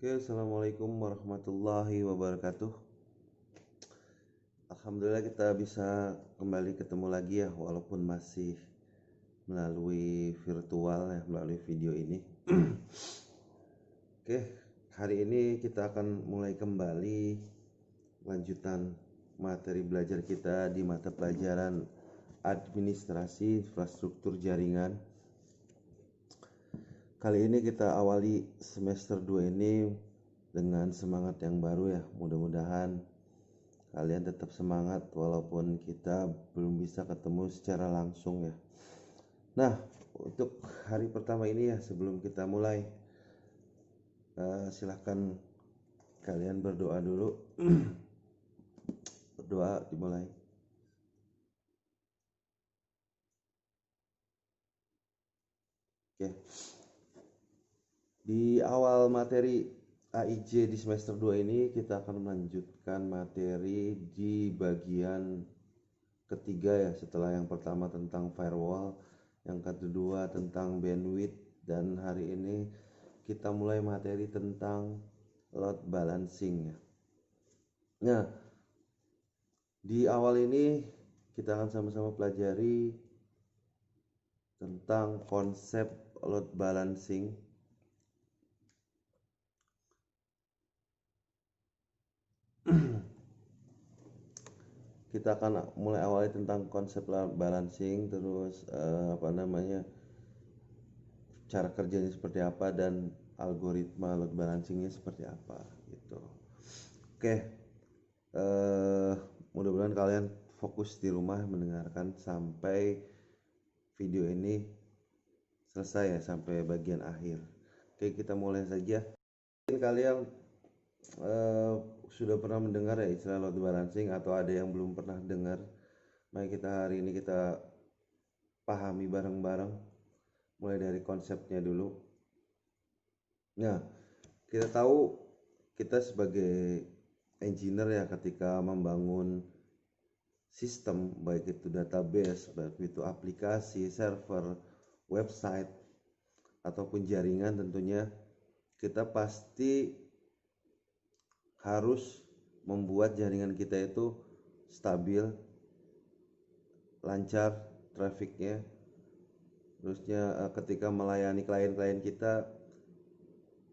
Oke, assalamualaikum warahmatullahi wabarakatuh. Alhamdulillah kita bisa kembali ketemu lagi ya, walaupun masih melalui virtual ya, melalui video ini. Oke, hari ini kita akan mulai kembali lanjutan materi belajar kita di mata pelajaran administrasi infrastruktur jaringan. Kali ini kita awali semester 2 ini dengan semangat yang baru ya. Mudah-mudahan kalian tetap semangat walaupun kita belum bisa ketemu secara langsung ya. Nah, untuk hari pertama ini ya, sebelum kita mulai, silahkan kalian berdoa dulu. Berdoa dimulai. Oke. Di awal materi AIJ di semester 2 ini kita akan melanjutkan materi di bagian ketiga ya, setelah yang pertama tentang firewall, yang kedua tentang bandwidth, dan hari ini kita mulai materi tentang load balancing ya. Nah, di awal ini kita akan sama-sama pelajari tentang konsep load balancing. Kita akan mulai awali tentang konsep load balancing, terus cara kerjanya seperti apa, dan algoritma load balancingnya seperti apa gitu. Oke, mudah-mudahan kalian fokus di rumah mendengarkan sampai video ini selesai ya, sampai bagian akhir. Oke, kita mulai saja. Mungkin kalian sudah pernah mendengar ya istilah load balancing, atau ada yang belum pernah dengar. Mari kita hari ini kita pahami bareng-bareng, mulai dari konsepnya dulu. Nah, kita tahu kita sebagai engineer ya, ketika membangun sistem, baik itu database, baik itu aplikasi, server, website, ataupun jaringan, tentunya kita pasti harus membuat jaringan kita itu stabil, lancar trafiknya, terusnya ketika melayani klien-klien kita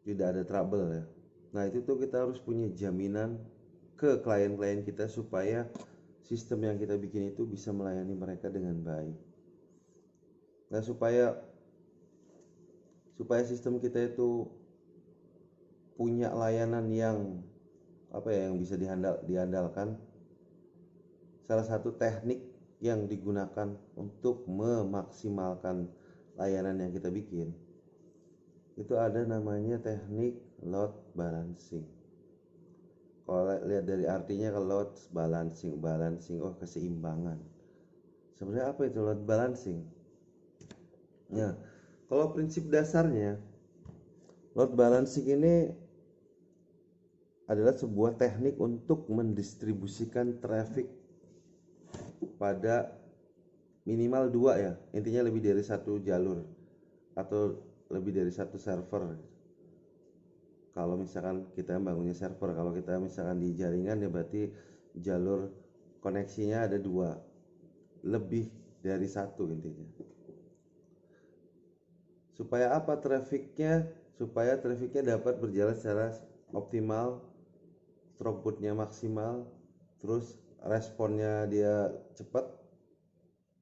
tidak ada trouble ya. Nah, itu tuh kita harus punya jaminan ke klien-klien kita supaya sistem yang kita bikin itu bisa melayani mereka dengan baik. Nah, supaya sistem kita itu punya layanan yang yang bisa diandalkan, salah satu teknik yang digunakan untuk memaksimalkan layanan yang kita bikin itu ada namanya teknik load balancing. Kalau lihat dari artinya, ke load balancing, keseimbangan. Sebenarnya apa itu load balancing? Nah, kalau prinsip dasarnya, load balancing ini adalah sebuah teknik untuk mendistribusikan traffic pada minimal 2 ya, intinya lebih dari satu jalur atau lebih dari satu server. Kalau misalkan kita bangunnya server, kalau kita misalkan di jaringan ya berarti jalur koneksinya ada 2, lebih dari satu intinya. Supaya apa? Supaya trafficnya dapat berjalan secara optimal, throughputnya maksimal, terus responnya dia cepat,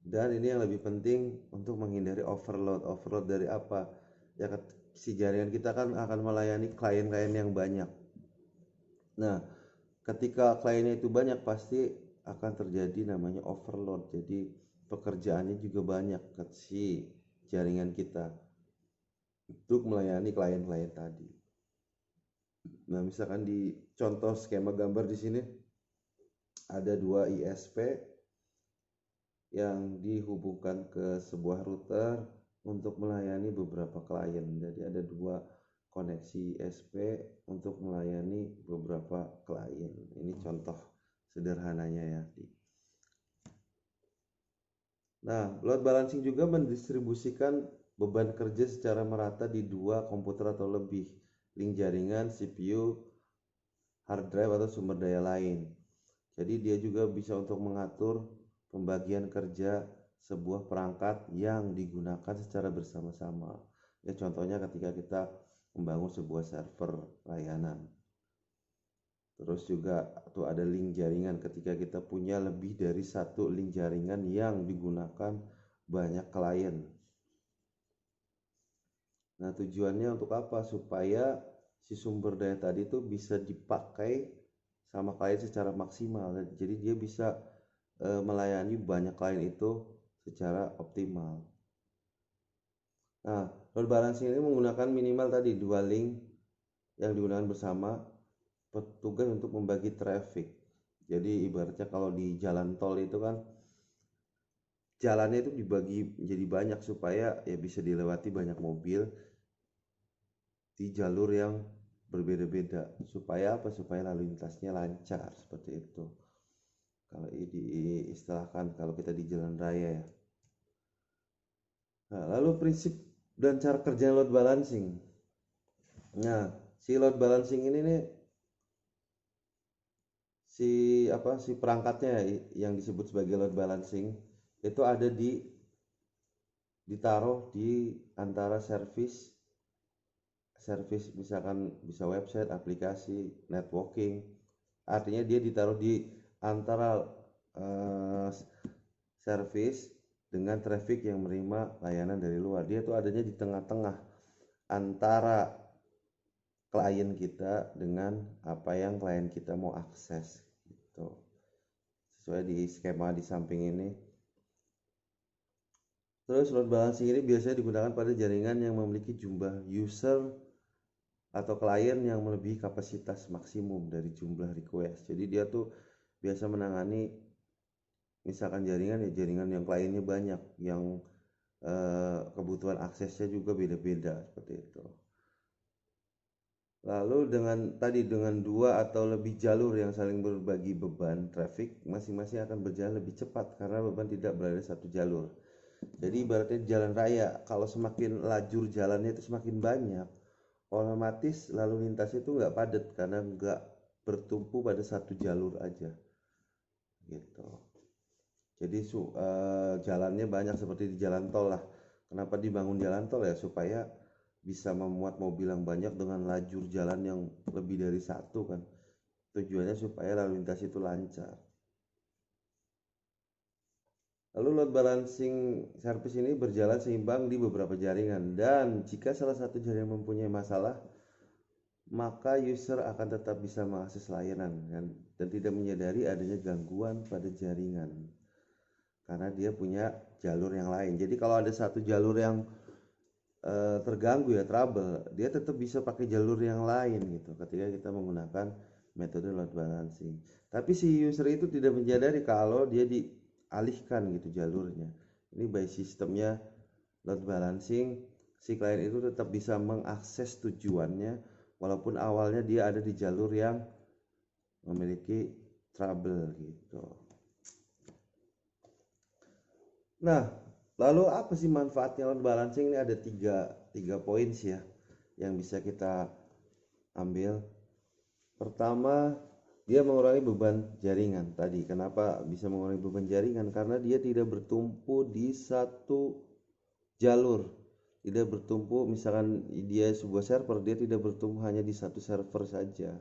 dan ini yang lebih penting untuk menghindari overload. Overload dari apa? Ya, si jaringan kita kan akan melayani klien-klien yang banyak. Nah, ketika kliennya itu banyak, pasti akan terjadi namanya overload. Jadi pekerjaannya juga banyak ke si jaringan kita untuk melayani klien-klien tadi. Nah, misalkan di contoh skema gambar di sini ada 2 ISP yang dihubungkan ke sebuah router untuk melayani beberapa klien. Jadi ada 2 koneksi ISP untuk melayani beberapa klien. Ini contoh sederhananya ya. Nah, load balancing juga mendistribusikan beban kerja secara merata di 2 komputer atau lebih. link jaringan, CPU, hard drive atau sumber daya lain. Jadi dia juga bisa untuk mengatur pembagian kerja sebuah perangkat yang digunakan secara bersama-sama. Ya contohnya ketika kita membangun sebuah server layanan. Terus juga tuh ada link jaringan ketika kita punya lebih dari satu link jaringan yang digunakan banyak klien. Nah, tujuannya untuk apa? Supaya si sumber daya tadi itu bisa dipakai sama klien secara maksimal. Jadi dia bisa melayani banyak klien itu secara optimal. Nah, load balancing ini menggunakan minimal tadi 2 link yang digunakan bersama petugas untuk membagi traffic. Jadi ibaratnya kalau di jalan tol itu kan jalannya itu dibagi menjadi banyak supaya ya bisa dilewati banyak mobil di jalur yang berbeda-beda. Supaya apa? Supaya lalu lintasnya lancar seperti itu. Kalau diistilahkan kalau kita di jalan raya ya. Nah, lalu prinsip dan cara kerja load balancing. Nah, si load balancing ini nih si perangkatnya yang disebut sebagai load balancing itu ada ditaruh di antara service misalkan bisa website, aplikasi, networking. Artinya dia ditaruh di antara service dengan traffic yang menerima layanan dari luar. Dia tuh adanya di tengah-tengah antara klien kita dengan apa yang klien kita mau akses gitu. Sesuai di skema di samping ini. Terus load balancing ini biasanya digunakan pada jaringan yang memiliki jumlah user atau klien yang melebihi kapasitas maksimum dari jumlah request. Jadi dia tuh biasa menangani misalkan jaringan yang kliennya banyak, yang kebutuhan aksesnya juga beda-beda seperti itu. Lalu dengan dua atau lebih jalur yang saling berbagi beban traffic, masing-masing akan berjalan lebih cepat karena beban tidak berada satu jalur. Jadi ibaratnya jalan raya, kalau semakin lajur jalannya itu semakin banyak, otomatis lalu lintas itu nggak padat karena nggak bertumpu pada satu jalur aja gitu. Jadi jalannya banyak seperti di jalan tol lah. Kenapa dibangun jalan tol ya? Supaya bisa memuat mobil yang banyak dengan lajur jalan yang lebih dari satu kan. Tujuannya supaya lalu lintas itu lancar. Lalu load balancing service ini berjalan seimbang di beberapa jaringan, dan jika salah satu jaringan mempunyai masalah, maka user akan tetap bisa mengakses layanan dan tidak menyadari adanya gangguan pada jaringan karena dia punya jalur yang lain. Jadi kalau ada satu jalur yang terganggu ya, trouble, dia tetap bisa pakai jalur yang lain gitu ketika kita menggunakan metode load balancing. Tapi si user itu tidak menyadari kalau dia dialihkan gitu jalurnya. Ini by sistemnya load balancing, si klien itu tetap bisa mengakses tujuannya walaupun awalnya dia ada di jalur yang memiliki trouble gitu. Nah, lalu apa sih manfaatnya load balancing? Ini ada tiga poin sih ya yang bisa kita ambil. Pertama, dia mengurangi beban jaringan tadi. Kenapa bisa mengurangi beban jaringan? Karena dia tidak bertumpu di satu jalur. Tidak bertumpu, misalkan dia sebuah server, dia tidak bertumpu hanya di satu server saja.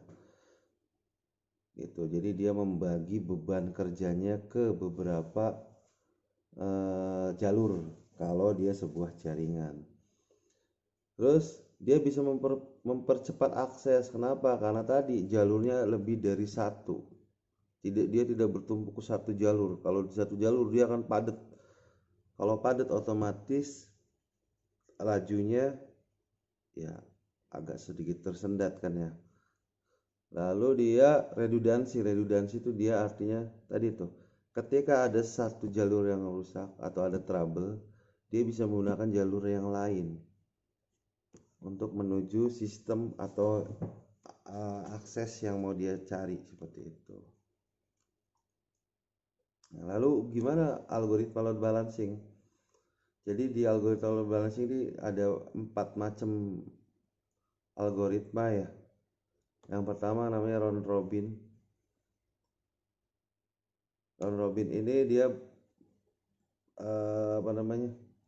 Gitu. Jadi dia membagi beban kerjanya ke beberapa jalur kalau dia sebuah jaringan. Terus dia bisa mempercepat akses. Kenapa? Karena tadi jalurnya lebih dari satu. Dia tidak bertumpu ke satu jalur. Kalau di satu jalur dia akan padat. Kalau padat otomatis lajunya ya agak sedikit tersendat kan ya. Lalu dia redundansi itu dia artinya tadi tuh, ketika ada satu jalur yang rusak atau ada trouble, dia bisa menggunakan jalur yang lain untuk menuju sistem atau akses yang mau dia cari seperti itu. Nah, lalu gimana algoritma load balancing? Jadi di algoritma load balancing ini ada 4 macam algoritma ya. Yang pertama namanya round robin. Round robin ini dia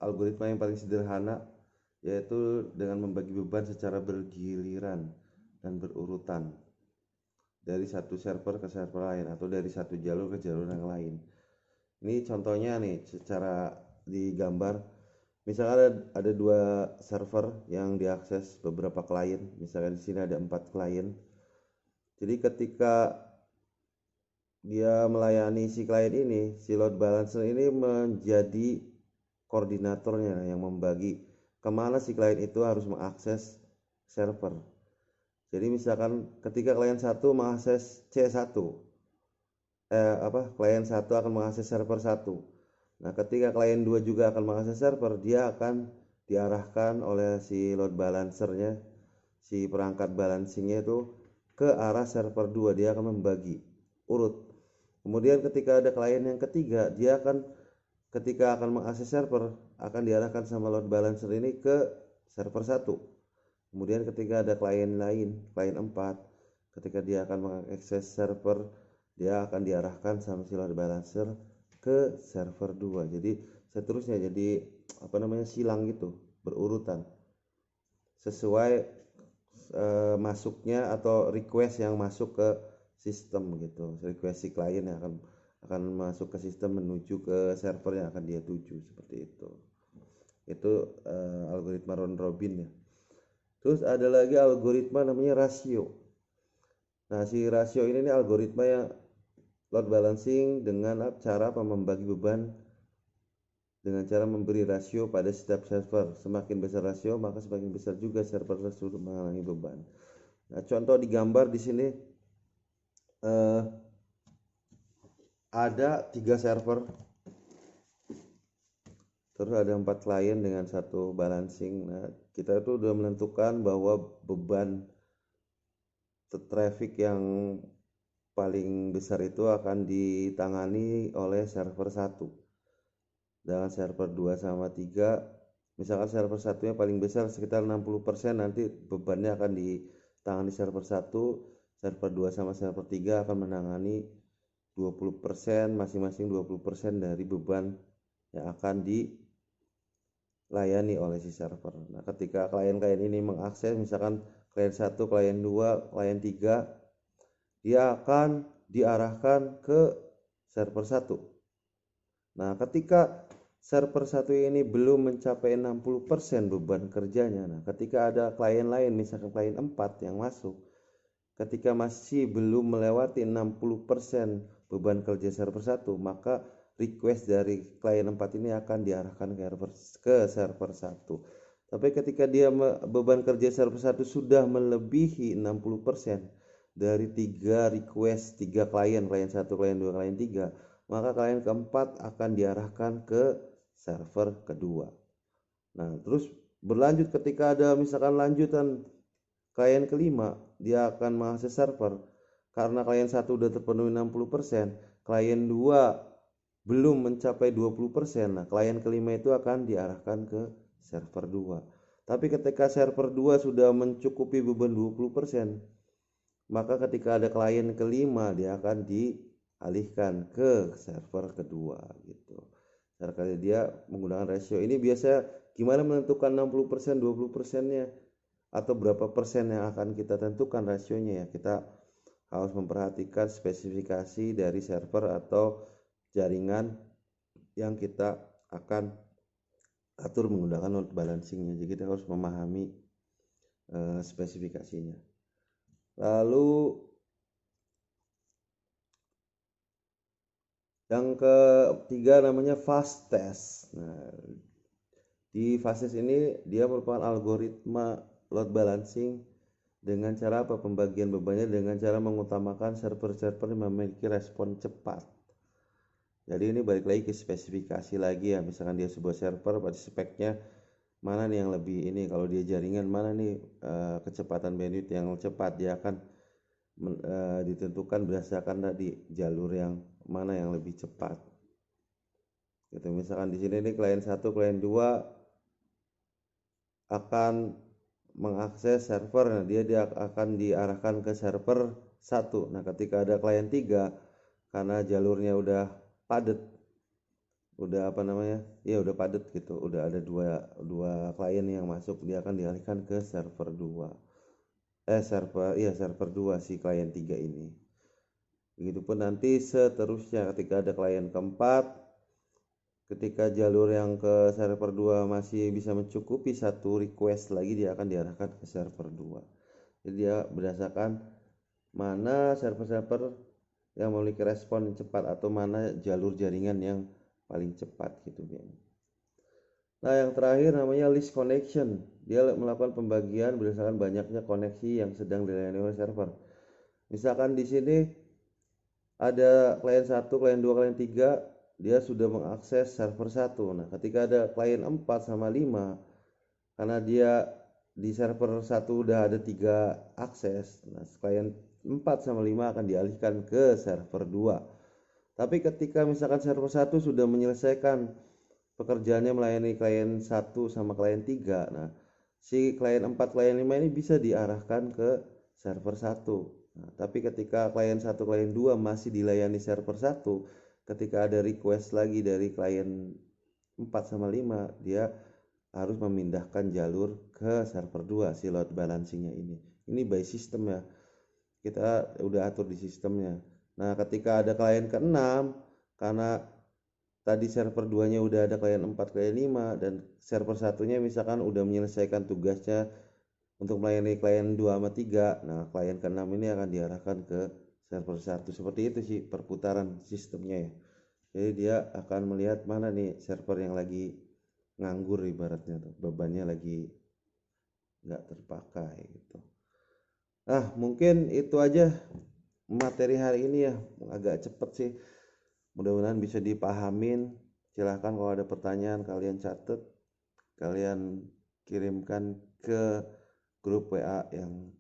algoritma yang paling sederhana, yaitu dengan membagi beban secara bergiliran dan berurutan dari satu server ke server lain atau dari satu jalur ke jalur yang lain. Ini contohnya nih secara digambar. Misalkan ada dua server yang diakses beberapa klien. Misalkan di sini ada 4 klien. Jadi ketika dia melayani si klien ini, si load balancer ini menjadi koordinatornya yang membagi kemana si klien itu harus mengakses server. Jadi misalkan ketika klien 1 mengakses C1, klien 1 akan mengakses server 1. Nah, ketika klien 2 juga akan mengakses server, dia akan diarahkan oleh si load balancernya, si perangkat balancingnya itu ke arah server 2. Dia akan membagi urut. Kemudian ketika ada klien yang ketiga, dia akan ketika akan mengakses server akan diarahkan sama load balancer ini ke server 1. Kemudian ketika ada klien lain, klien 4, ketika dia akan mengakses server, dia akan diarahkan sama si load balancer ke server 2. Jadi seterusnya, jadi silang gitu, berurutan sesuai masuknya atau request yang masuk ke sistem gitu. Request si klien yang akan masuk ke sistem menuju ke server yang akan dia tuju, seperti itu. Itu algoritma round robin ya. Terus ada lagi algoritma namanya rasio. Nah, si rasio ini nih algoritma yang load balancing dengan cara membagi beban dengan cara memberi rasio pada setiap server. Semakin besar rasio, maka semakin besar juga server tersebut mengalami beban. Nah, contoh digambar di sini ada 3 server, terus ada 4 klien dengan satu balancing. Nah, kita itu udah menentukan bahwa beban traffic yang paling besar itu akan ditangani oleh server 1. Dengan server 2 sama 3, misalkan server 1-nya paling besar sekitar 60%, nanti bebannya akan ditangani server 1, server 2 sama server 3 akan menangani 20%, masing-masing 20% dari beban yang akan dilayani oleh si server. Nah, ketika klien-klien ini mengakses, misalkan klien 1, klien 2, klien 3, dia akan diarahkan ke server 1. Nah, ketika server 1 ini belum mencapai 60% beban kerjanya, nah ketika ada klien lain, misalkan klien 4 yang masuk, ketika masih belum melewati 60% beban kerja server 1, maka request dari klien 4 ini akan diarahkan ke server 1. Tapi ketika dia beban kerja server 1 sudah melebihi 60% dari 3 request, 3 klien 1, klien 2, klien 3, maka klien keempat akan diarahkan ke server kedua. Nah, terus berlanjut ketika ada misalkan lanjutan klien kelima, dia akan mengakses server. Karena klien 1 udah terpenuhi 60%, klien 2 belum mencapai 20%. Nah, klien kelima itu akan diarahkan ke server 2. Tapi ketika server 2 sudah mencukupi beban 20%, maka ketika ada klien kelima, dia akan dialihkan ke server kedua gitu. Cara dia menggunakan rasio ini. Biasa gimana menentukan 60%, 20%-nya atau berapa persen yang akan kita tentukan rasionya ya. Kita harus memperhatikan spesifikasi dari server atau jaringan yang kita akan atur menggunakan load balancingnya. Jadi kita harus memahami spesifikasinya. Lalu yang ketiga namanya fast test. Nah, di fast test ini dia merupakan algoritma load balancing dengan cara apa? Pembagian bebannya dengan cara mengutamakan server-server yang memiliki respon cepat. Jadi ini balik lagi ke spesifikasi lagi ya. Misalkan dia sebuah server, pada speknya mana nih yang lebih ini, kalau dia jaringan mana nih kecepatan bandwidth yang cepat, dia akan ditentukan berdasarkan tadi jalur yang mana yang lebih cepat gitu. Misalkan di sini nih klien 1, klien 2 akan mengakses server, nah dia akan diarahkan ke server 1. Nah ketika ada klien 3, karena jalurnya udah padat, udah udah padat gitu, udah ada dua klien yang masuk, dia akan dialihkan ke server 2. Server 2 si klien 3 ini. Begitupun nanti seterusnya ketika ada klien keempat, ketika jalur yang ke server 2 masih bisa mencukupi satu request lagi, dia akan diarahkan ke server 2. Jadi dia berdasarkan mana server-server yang memiliki respon cepat atau mana jalur jaringan yang paling cepat gitu ya. Nah yang terakhir namanya list connection. Dia melakukan pembagian berdasarkan banyaknya koneksi yang sedang dilayani oleh server. Misalkan di sini ada klien 1, klien 2, klien 3, dia sudah mengakses server 1. Nah ketika ada klien 4 sama 5, karena dia di server 1 udah ada 3 akses, nah klien 4 sama 5 akan dialihkan ke server 2. Tapi ketika misalkan server 1 sudah menyelesaikan pekerjaannya melayani klien 1 sama klien 3, nah si klien 4, klien 5 ini bisa diarahkan ke server 1. Nah, tapi ketika klien 1, klien 2 masih dilayani server 1, ketika ada request lagi dari klien 4 sama 5, dia harus memindahkan jalur ke server 2 si load balancingnya ini. Ini by system ya, kita udah atur di sistemnya. Nah ketika ada klien ke-6, karena tadi server 2 nya udah ada klien 4, klien 5, dan server satunya misalkan udah menyelesaikan tugasnya untuk melayani klien 2 sama 3, nah klien ke-6 ini akan diarahkan ke server 1. Seperti itu sih perputaran sistemnya ya. Jadi dia akan melihat mana nih server yang lagi nganggur, ibaratnya tuh bebannya lagi nggak terpakai gitu. Mungkin itu aja materi hari ini ya, agak cepet sih, mudah-mudahan bisa dipahamin. Silahkan kalau ada pertanyaan kalian catat, kalian kirimkan ke grup WA yang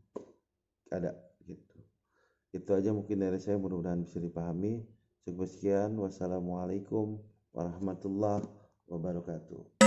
ada gitu. Itu aja mungkin dari saya, mudah-mudahan bisa dipahami. Cukup sekian, wassalamualaikum warahmatullahi wabarakatuh.